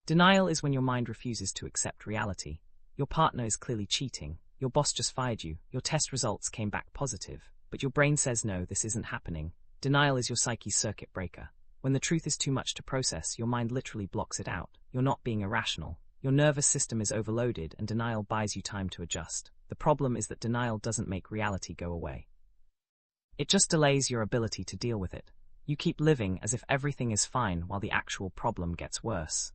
Denial is when your mind refuses to accept reality. Your partner is clearly cheating, your boss just fired you, your test results came back positive, but your brain says no, this isn't happening. Denial is your psyche's circuit breaker. When the truth is too much to process, your mind literally blocks it out. You're not being irrational. Your nervous system is overloaded, and denial buys you time to adjust. The problem is that denial doesn't make reality go away. It just delays your ability to deal with it. You keep living as if everything is fine while the actual problem gets worse.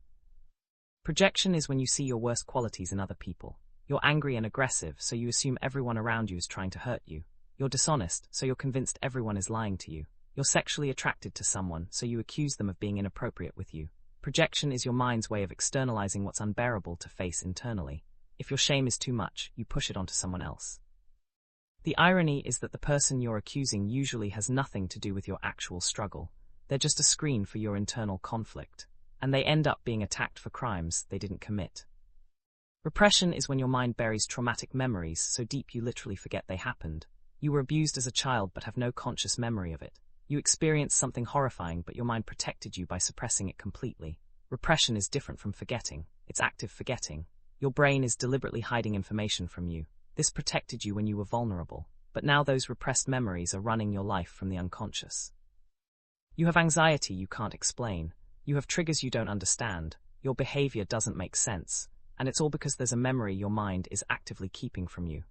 Projection is when you see your worst qualities in other people. You're angry and aggressive, so you assume everyone around you is trying to hurt you. You're dishonest, so you're convinced everyone is lying to you. You're sexually attracted to someone, so you accuse them of being inappropriate with you. Projection is your mind's way of externalizing what's unbearable to face internally. If your shame is too much, you push it onto someone else. The irony is that the person you're accusing usually has nothing to do with your actual struggle. They're just a screen for your internal conflict, and they end up being attacked for crimes they didn't commit. Repression is when your mind buries traumatic memories so deep you literally forget they happened. You were abused as a child but have no conscious memory of it. You experienced something horrifying, but your mind protected you by suppressing it completely. Repression is different from forgetting. It's active forgetting. Your brain is deliberately hiding information from you. This protected you when you were vulnerable, but now those repressed memories are running your life from the unconscious. You have anxiety you can't explain. You have triggers you don't understand. Your behavior doesn't make sense, and it's all because there's a memory your mind is actively keeping from you.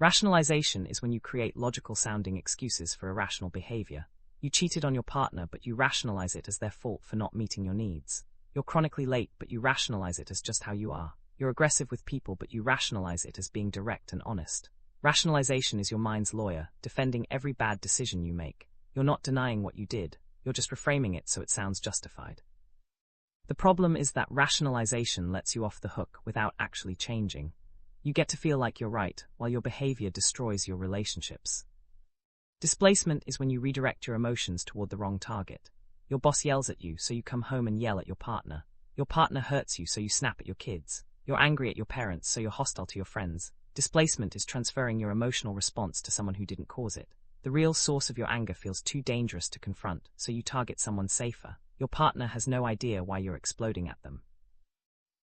Rationalization is when you create logical-sounding excuses for irrational behavior. You cheated on your partner, but you rationalize it as their fault for not meeting your needs. You're chronically late, but you rationalize it as just how you are. You're aggressive with people, but you rationalize it as being direct and honest. Rationalization is your mind's lawyer, defending every bad decision you make. You're not denying what you did, you're just reframing it so it sounds justified. The problem is that rationalization lets you off the hook without actually changing. You get to feel like you're right, while your behavior destroys your relationships. Displacement is when you redirect your emotions toward the wrong target. Your boss yells at you, so you come home and yell at your partner. Your partner hurts you, so you snap at your kids. You're angry at your parents, so you're hostile to your friends. Displacement is transferring your emotional response to someone who didn't cause it. The real source of your anger feels too dangerous to confront, so you target someone safer. Your partner has no idea why you're exploding at them.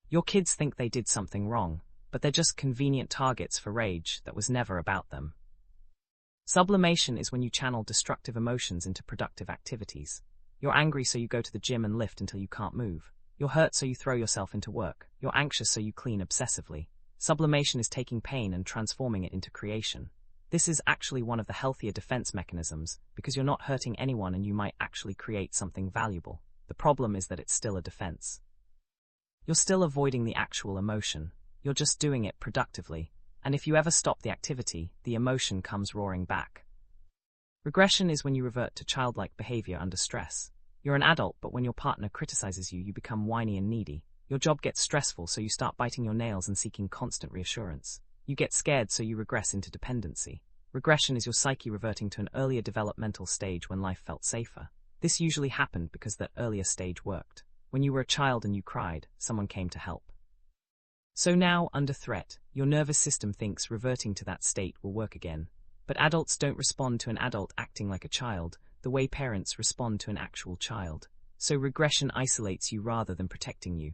Your kids think they did something wrong, but they're just convenient targets for rage that was never about them. Sublimation is when you channel destructive emotions into productive activities. You're angry, so you go to the gym and lift until you can't move. You're hurt, so you throw yourself into work. You're anxious, so you clean obsessively. Sublimation is taking pain and transforming it into creation. This is actually one of the healthier defense mechanisms, because you're not hurting anyone and you might actually create something valuable. The problem is that it's still a defense. You're still avoiding the actual emotion. You're just doing it productively, and if you ever stop the activity, the emotion comes roaring back. Regression is when you revert to childlike behavior under stress. You're an adult, but when your partner criticizes you, you become whiny and needy. Your job gets stressful, so you start biting your nails and seeking constant reassurance. You get scared, so you regress into dependency. Regression is your psyche reverting to an earlier developmental stage when life felt safer. This usually happened because that earlier stage worked. When you were a child and you cried, someone came to help. So now, under threat, your nervous system thinks reverting to that state will work again. But adults don't respond to an adult acting like a child the way parents respond to an actual child. So regression isolates you rather than protecting you.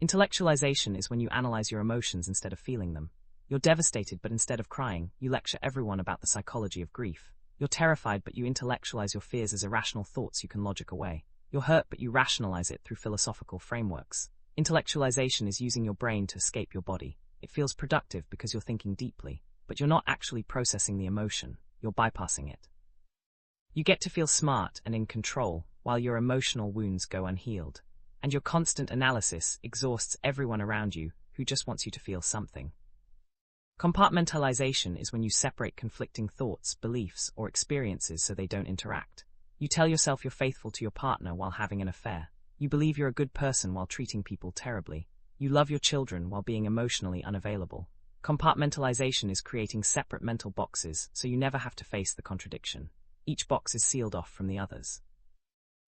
Intellectualization is when you analyze your emotions instead of feeling them. You're devastated, but instead of crying, you lecture everyone about the psychology of grief. You're terrified, but you intellectualize your fears as irrational thoughts you can logic away. You're hurt, but you rationalize it through philosophical frameworks. Intellectualization is using your brain to escape your body. It feels productive because you're thinking deeply, but you're not actually processing the emotion, you're bypassing it. You get to feel smart and in control while your emotional wounds go unhealed, and your constant analysis exhausts everyone around you who just wants you to feel something. Compartmentalization is when you separate conflicting thoughts, beliefs, or experiences so they don't interact. You tell yourself you're faithful to your partner while having an affair. You believe you're a good person while treating people terribly. You love your children while being emotionally unavailable. Compartmentalization is creating separate mental boxes so you never have to face the contradiction. Each box is sealed off from the others.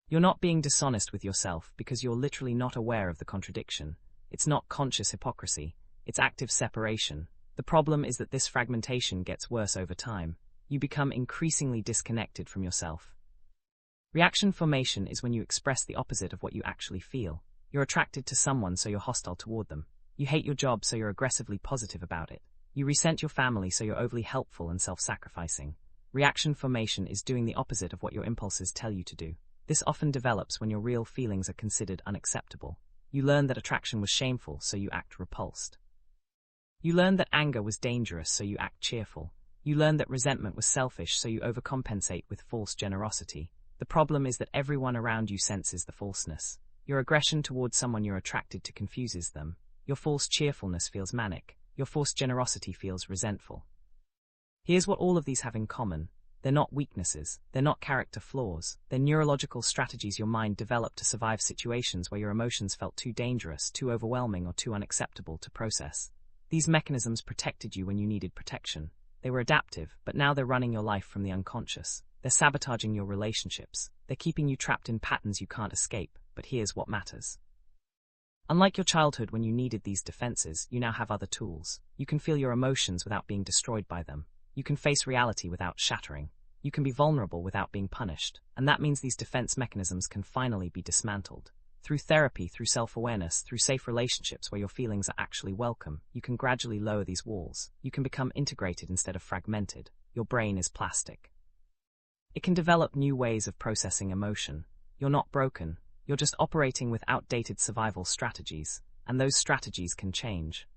You're not being dishonest with yourself because you're literally not aware of the contradiction. It's not conscious hypocrisy, it's active separation. The problem is that this fragmentation gets worse over time. You become increasingly disconnected from yourself. Reaction formation is when you express the opposite of what you actually feel. You're attracted to someone, so you're hostile toward them. You hate your job, so you're aggressively positive about it. You resent your family, so you're overly helpful and self-sacrificing. Reaction formation is doing the opposite of what your impulses tell you to do. This often develops when your real feelings are considered unacceptable. You learn that attraction was shameful, so you act repulsed. You learn that anger was dangerous, so you act cheerful. You learn that resentment was selfish, so you overcompensate with false generosity. The problem is that everyone around you senses the falseness. Your aggression towards someone you're attracted to confuses them. Your false cheerfulness feels manic. Your forced generosity feels resentful. Here's what all of these have in common. They're not weaknesses. They're not character flaws. They're neurological strategies your mind developed to survive situations where your emotions felt too dangerous, too overwhelming, or too unacceptable to process. These mechanisms protected you when you needed protection. They were adaptive, but now they're running your life from the unconscious. They're sabotaging your relationships. They're keeping you trapped in patterns you can't escape. But here's what matters. Unlike your childhood when you needed these defenses, you now have other tools. You can feel your emotions without being destroyed by them. You can face reality without shattering. You can be vulnerable without being punished. And that means these defense mechanisms can finally be dismantled. Through therapy, through self-awareness, through safe relationships where your feelings are actually welcome, you can gradually lower these walls. You can become integrated instead of fragmented. Your brain is plastic. It can develop new ways of processing emotion. You're not broken. You're just operating with outdated survival strategies, and those strategies can change.